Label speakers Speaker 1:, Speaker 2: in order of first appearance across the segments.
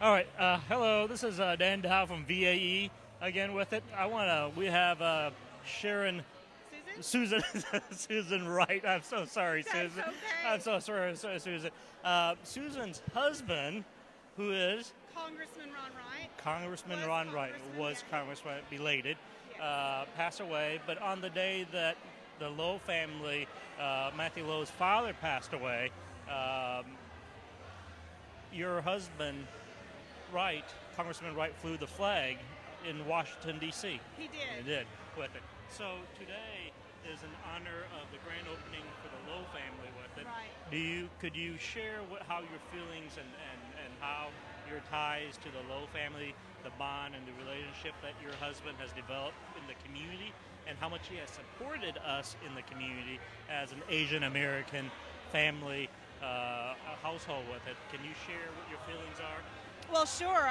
Speaker 1: All right. Hello, this is Dan Dao from VAE again with it. We have Sharon,
Speaker 2: Susan?
Speaker 1: Susan Wright. I'm so sorry,
Speaker 2: That's
Speaker 1: Susan.
Speaker 2: okay.
Speaker 1: I'm so sorry, Susan. Susan's husband, who is
Speaker 2: Congressman Ron Wright.
Speaker 1: Congressman
Speaker 2: Was
Speaker 1: Ron Wright,
Speaker 2: Congressman,
Speaker 1: was
Speaker 2: yeah.
Speaker 1: Congressman, belated,
Speaker 2: Yes.
Speaker 1: passed away. But on the day that the Lowe family, Matthew Lowe's father, passed away, um, your husband Wright, Congressman Wright, flew the flag in Washington, D.C.
Speaker 2: He did.
Speaker 1: He did with it. So today is in honor of the grand opening for the Lowe family with it.
Speaker 2: Right.
Speaker 1: Could you share how your feelings and how your ties to the Lowe family, the bond and the relationship that your husband has developed in the community, and how much he has supported us in the community as an Asian American family household with it? Can you share what your feelings are?
Speaker 2: Well, sure.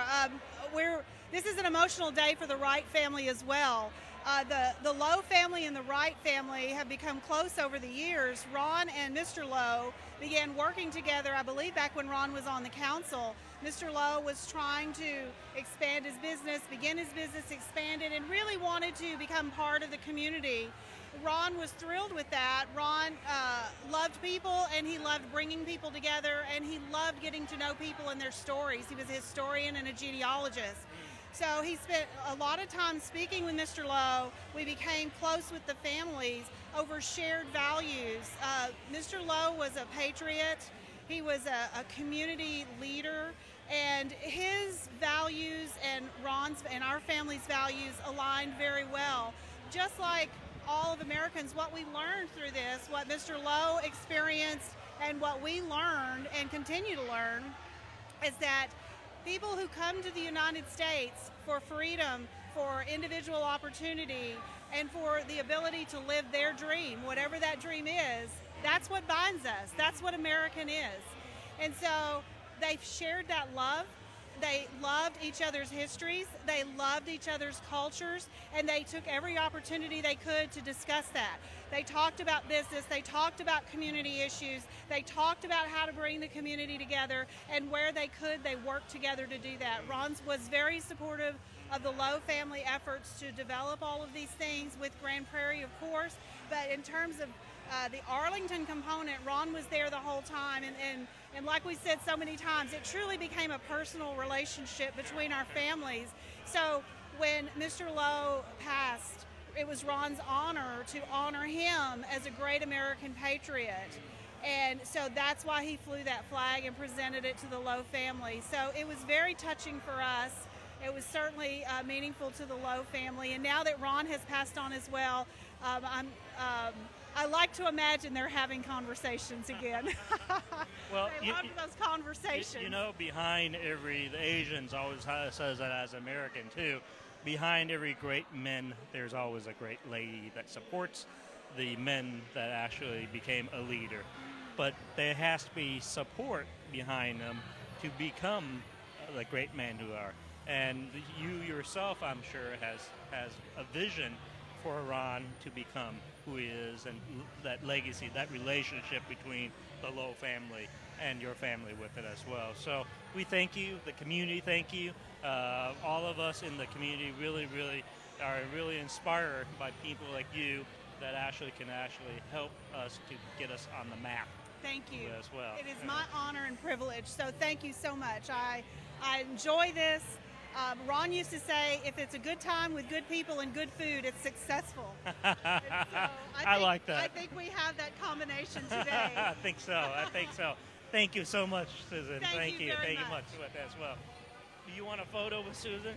Speaker 2: This is an emotional day for the Wright family as well. The Lowe family and the Wright family have become close over the years. Ron and Mr. Lowe began working together, I believe, back when Ron was on the council. Mr. Lowe was trying to expand his business, begin his business, expand it, and really wanted to become part of the community. Ron was thrilled with that. Ron loved people, and he loved bringing people together, and he loved getting to know people and their stories. He was a historian and a genealogist. So he spent a lot of time speaking with Mr. Lowe. We became close with the families over shared values. Mr. Lowe was a patriot. He was a community leader, and his values and Ron's and our family's values aligned very well. Just like all of Americans, what we learned through this, what Mr. Lowe experienced and what we learned and continue to learn, is that people who come to the United States for freedom, for individual opportunity, and for the ability to live their dream, whatever that dream is, that's what binds us. That's what American is. And so they've shared that love. They loved each other's histories, they loved each other's cultures, and they took every opportunity they could to discuss that. They talked about business, they talked about community issues, they talked about how to bring the community together, and where they could, they worked together to do that. Ron was very supportive of the Lowe family efforts to develop all of these things with Grand Prairie, of course, but in terms of the Arlington component, Ron was there the whole time, and like we said so many times, it truly became a personal relationship between our families. So when Mr. Lowe passed, it was Ron's honor to honor him as a great American patriot. And so that's why he flew that flag and presented it to the Lowe family. So it was very touching for us. It was certainly meaningful to the Lowe family. And now that Ron has passed on as well, I like to imagine they're having conversations again.
Speaker 1: Well,
Speaker 2: they loved those conversations.
Speaker 1: The Asians always says that as American too, behind every great man, there's always a great lady that supports the men that actually became a leader. But there has to be support behind them to become the great men who are. And you yourself, I'm sure, has a vision for Ron to become who he is, and that legacy, that relationship between the Lowe family and your family with it as well. So we thank you, the community thank you. All of us in the community really are really inspired by people like you that can help us to get us on the map.
Speaker 2: Thank you.
Speaker 1: As well.
Speaker 2: It is my honor and privilege, so thank you so much. I enjoy this. Ron used to say, if it's a good time with good people and good food, it's successful.
Speaker 1: I like that.
Speaker 2: I think we have that combination today.
Speaker 1: I think so. Thank you so much, Susan.
Speaker 2: Thank you very
Speaker 1: Thank you
Speaker 2: much.
Speaker 1: much as well. Do you want a photo with Susan?